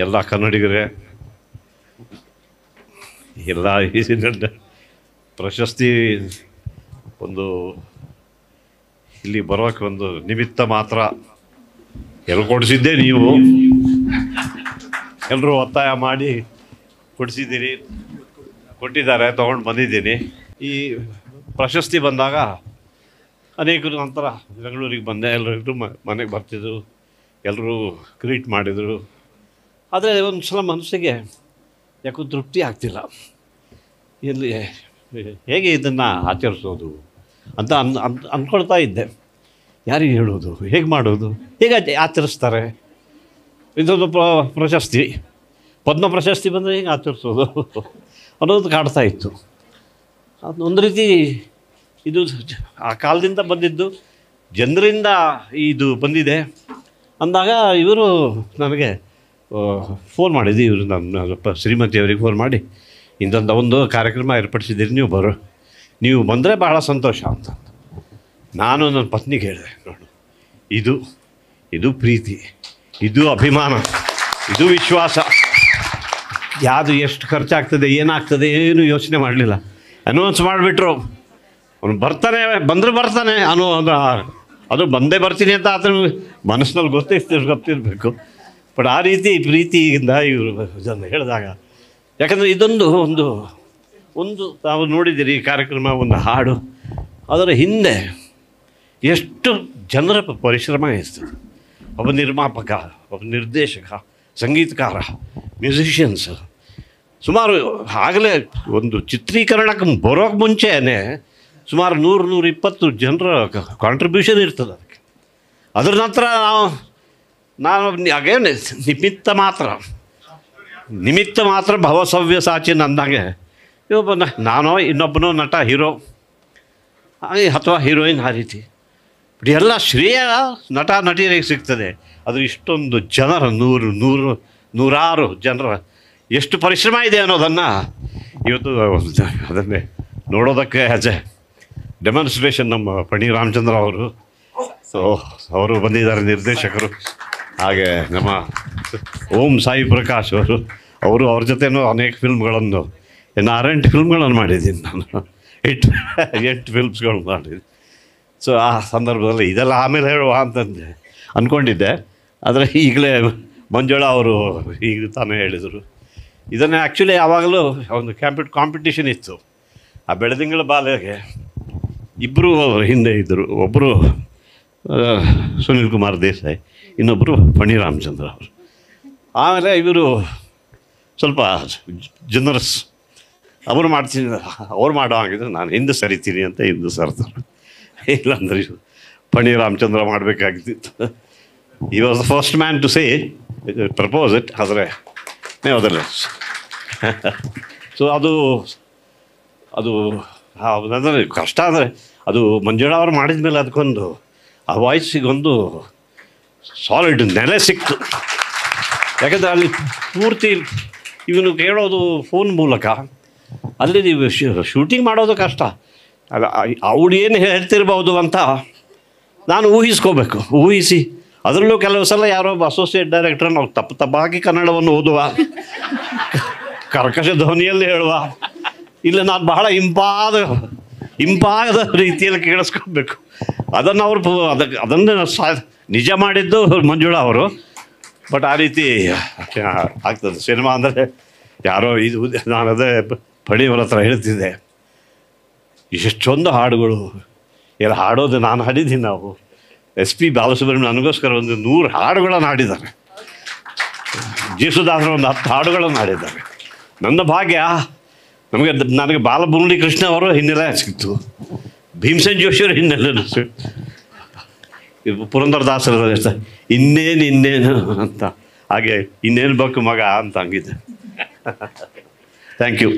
ಎಲ್ಲ ಕನ್ನಡಿಗರೇ, ಎಲ್ಲ ಪ್ರಶಸ್ತಿ ಒಂದು ಇಲ್ಲಿ ಬರೋಕ್ಕೆ ಒಂದು ನಿಮಿತ್ತ ಮಾತ್ರ. ಎಲ್ಲಿ ಕೊಡಿಸಿದ್ದೆ ನೀವು ಎಲ್ಲರೂ ಒತ್ತಾಯ ಮಾಡಿ ಕೊಡಿಸಿದ್ದೀರಿ, ಕೊಟ್ಟಿದ್ದಾರೆ, ತೊಗೊಂಡು ಬಂದಿದ್ದೀನಿ. ಈ ಪ್ರಶಸ್ತಿ ಬಂದಾಗ ಅನೇಕರು ನಂತರ ಬೆಂಗಳೂರಿಗೆ ಬಂದೆ, ಎಲ್ಲರೂ ಮನೆಗೆ ಬರ್ತಿದ್ರು, ಎಲ್ಲರೂ ಗ್ರೀಟ್ ಮಾಡಿದರು. ಆದರೆ ಒಂದು ಸಲ ಮನಸ್ಸಿಗೆ ಯಾಕೋ ತೃಪ್ತಿ ಆಗ್ತಿಲ್ಲ. ಇಲ್ಲಿ ಹೇಗೆ ಇದನ್ನು ಆಚರಿಸೋದು ಅಂತ ಅಂದ್ಕೊಳ್ತಾ ಇದ್ದೆ. ಯಾರಿಗೆ ಹೇಳೋದು, ಹೇಗೆ ಮಾಡೋದು, ಹೇಗೆ ಆಚರಿಸ್ತಾರೆ? ಇದೊಂದು ಪ್ರಶಸ್ತಿ, ಪದ್ಮ ಪ್ರಶಸ್ತಿ ಬಂದರೆ ಹೇಗೆ ಆಚರಿಸೋದು ಅನ್ನೋದು ಕಾಡ್ತಾ ಇತ್ತು. ಒಂದು ರೀತಿ ಇದು ಆ ಕಾಲದಿಂದ ಬಂದಿದ್ದು, ಜನರಿಂದ ಇದು ಬಂದಿದೆ ಅಂದಾಗ ಇವರು ನನಗೆ ಫೋನ್ ಮಾಡಿದ್ದು. ಇವರು ನನ್ನ ಶ್ರೀಮತಿಯವರಿಗೆ ಫೋನ್ ಮಾಡಿ, ಇಂಥ ಒಂದು ಕಾರ್ಯಕ್ರಮ ಏರ್ಪಡಿಸಿದ್ದೀರಿ, ನೀವು ಬಂದರೆ ಭಾಳ ಸಂತೋಷ ಅಂತ. ನಾನು ನನ್ನ ಪತ್ನಿಗೆ ಹೇಳಿದೆ, ನೋಡು, ಇದು ಪ್ರೀತಿ, ಇದು ಅಭಿಮಾನ, ಇದು ವಿಶ್ವಾಸ. ಯಾವುದು ಎಷ್ಟು ಖರ್ಚಾಗ್ತದೆ, ಏನಾಗ್ತದೆ, ಏನು ಯೋಚನೆ ಮಾಡಲಿಲ್ಲ. ಅನೌನ್ಸ್ ಮಾಡಿಬಿಟ್ರು, ಅವನು ಬರ್ತಾನೆ ಅನ್ನೋ ಅದು ಬಂದೇ ಬರ್ತೀನಿ ಅಂತ ಆತನ ಮನಸ್ಸಿನಲ್ಲಿ ಗೊತ್ತಿರಬೇಕು. ಬಟ್ ಆ ರೀತಿ ಪ್ರೀತಿಯಿಂದ ಇವರು ಇದನ್ನು ಹೇಳಿದಾಗ, ಯಾಕಂದರೆ ಇದೊಂದು ಒಂದು ತಾವು ನೋಡಿದ್ದೀರಿ ಈ ಕಾರ್ಯಕ್ರಮ, ಒಂದು ಹಾಡು, ಅದರ ಹಿಂದೆ ಎಷ್ಟು ಜನರ ಪರಿಶ್ರಮ ಇರ್ತದೆ. ಒಬ್ಬ ನಿರ್ಮಾಪಕ, ಒಬ್ಬ ನಿರ್ದೇಶಕ, ಸಂಗೀತಕಾರ, ಮ್ಯೂಸಿಷಿಯನ್ಸ್, ಸುಮಾರು ಆಗಲೇ ಒಂದು ಚಿತ್ರೀಕರಣಕ್ಕೆ ಬರೋಕ್ಕೆ ಮುಂಚೆನೇ ಸುಮಾರು 100-120 ಜನರ ಕಾಂಟ್ರಿಬ್ಯೂಷನ್ ಇರ್ತದೆ ಅದಕ್ಕೆ. ಅದರ ನಂತರ ನಾನು ಹಾಗೇ ನಿಮಿತ್ತ ಮಾತ್ರ ಭವಸವ್ಯ ಸಾಚಿನ್ ಅಂದಾಗೆ ನಾನೋ ಇನ್ನೊಬ್ಬನೋ ನಟ, ಹೀರೋ ಅಥವಾ ಹೀರೋಯಿನ್, ಆ ರೀತಿ. ಬಟ್ ಎಲ್ಲ ಶ್ರೇಯ ನಟ ನಟಿಯರಿಗೆ ಸಿಗ್ತದೆ. ಅದು ಇಷ್ಟೊಂದು ಜನರ ನೂರಾರು ಜನರ ಎಷ್ಟು ಪರಿಶ್ರಮ ಇದೆ ಅನ್ನೋದನ್ನು ಇವತ್ತು ಅದನ್ನೇ ನೋಡೋದಕ್ಕೆ ಆ್ಯಸ್ ಎ ಡೆಮಾನ್ಸ್ಟ್ರೇಷನ್ ನಮ್ಮ ಪಣಿ ರಾಮಚಂದ್ರ ಅವರು ಬಂದಿದ್ದಾರೆ, ನಿರ್ದೇಶಕರು. ಹಾಗೆ ನಮ್ಮ ಓಂ ಸಾಯಿ ಪ್ರಕಾಶ್ ಅವರು ಅವ್ರ ಜೊತೆನೂ ಅನೇಕ ಫಿಲ್ಮ್ಗಳನ್ನು 6-8 ಫಿಲ್ಮ್ಗಳನ್ನು ಮಾಡಿದ್ದೀನಿ ನಾನು. 8 ಫಿಲ್ಮ್ಸ್ಗಳು ಮಾಡಿದ್ದೀನಿ. ಸೊ ಆ ಸಂದರ್ಭದಲ್ಲಿ ಇದೆಲ್ಲ ಆಮೇಲೆ ಹೇಳುವ ಅಂತಂದೆ ಅಂದ್ಕೊಂಡಿದ್ದೆ. ಆದರೆ ಈಗಲೇ ಮಂಜುಳಾ ಅವರು ಈಗ ತಾನೇ ಹೇಳಿದರು. ಇದನ್ನು ಆ್ಯಕ್ಚುಲಿ ಯಾವಾಗಲೂ ಒಂದು ಕಾಂಪಿಟೇಷನ್ ಇತ್ತು. ಆ ಬೆಳದಿಂಗಳ ಬಾಲೆಗೆ ಇಬ್ಬರು ಹಿಂದೆ ಇದ್ದರು. ಒಬ್ಬರು ಸುನಿಲ್ ಕುಮಾರ್ ದೇಸಾಯಿ, ಇನ್ನೊಬ್ಬರು ಪಣಿ ರಾಮಚಂದ್ರ ಅವರು. ಆಮೇಲೆ ಇವರು ಸ್ವಲ್ಪ ಜನರಸ್, ಅವರು ಮಾಡೋ ಹಾಗಿದ್ರೆ ನಾನು ಹಿಂದೆ ಸರಿತೀನಿ ಅಂತ ಹಿಂದೆ ಸರ್ತಾರೆ. ಇಲ್ಲಾಂದ್ರೆ ಪಣಿ ರಾಮಚಂದ್ರ ಮಾಡಬೇಕಾಗಿತ್ತು. He was the first man to say propose it. ಆದರೆ ಅದಲ್ಲ. ಸೊ ಅದು ಅಂದರೆ ಕಷ್ಟ. ಅಂದರೆ ಅದು ಮಂಜುಳಾ ಅವರು ಮಾಡಿದ ಮೇಲೆ ಅದಕ್ಕೊಂದು ಆ ವಾಯ್ಸಿಗೊಂದು ಸಾಲಿಡ್ ನೆಲೆ ಸಿಕ್ತು. ಯಾಕಂದರೆ ಅಲ್ಲಿ ಪೂರ್ತಿ ಇವನು ಕೇಳೋದು ಫೋನ್ ಮೂಲಕ, ಅಲ್ಲಿ ನೀವು ಶೂಟಿಂಗ್ ಮಾಡೋದು ಕಷ್ಟ. ಅಲ್ಲ, ಅವಳು ಏನು ಹೇಳ್ತಿರ್ಬೋದು ಅಂತ ನಾನು ಊಹಿಸಿ ಅದರಲ್ಲೂ ಕೆಲವು ಸಲ ಯಾರೋ ಒಬ್ಬ ಅಸೋಸಿಯೇಟ್ ಡೈರೆಕ್ಟರ್ ನಾವು ತಪ್ಪಾಗಿ ಕನ್ನಡವನ್ನು ಓದುವ, ಕರ್ಕಶ ಧ್ವನಿಯಲ್ಲಿ ಹೇಳುವ, ಇಲ್ಲ ನಾನು ಬಹಳ ಇಂಪಾದ ರೀತಿಯಲ್ಲಿ ಕೇಳಿಸ್ಕೊಬೇಕು. ಅದನ್ನು ಅದನ್ನು ನಿಜ ಮಾಡಿದ್ದು ಮಂಜುಳಾ ಅವರು. ಬಟ್ ಆ ರೀತಿ ಆಗ್ತದೆ ಸಿನಿಮಾ ಅಂದರೆ. ಯಾರೋ ನಾನು ಅದೇ ಪಣಿಯವರ ಹತ್ರ ಹೇಳ್ತಿದ್ದೆ, ಎಷ್ಟೊಂದು ಹಾಡುಗಳು ಎಲ್ಲ ಹಾಡೋದು ನಾನು ಹಾಡಿದ್ದೀನಿ. ನಾವು SP ಬಾಲಸುಬ್ರಹ್ಮಣ್ಯ ನನಗೋಸ್ಕರ ಒಂದು 100 ಹಾಡುಗಳನ್ನು ಹಾಡಿದ್ದಾರೆ. ಜೇಸುದಾಸರು ಒಂದು 10 ಹಾಡುಗಳನ್ನು ಹಾಡಿದ್ದಾರೆ. ನನ್ನ ಭಾಗ್ಯ ನನಗೆ ಬಾಲಮುರಳಿ ಕೃಷ್ಣ ಅವರು ಹಿನ್ನೆಲೆ ಸಿಕ್ತು, ಭೀಮಸೇನ್ ಜೋಶಿಯವರು ಹಿನ್ನೆಲೆ ಸಿಕ್ತು, ಪುರಂದರದಾಸರ ಇನ್ನೇನು ಅಂತ, ಹಾಗೆ ಇನ್ನೇನು ಬೇಕು ಮಗ ಅಂತ ಹಂಗಿದೆ. Thank you.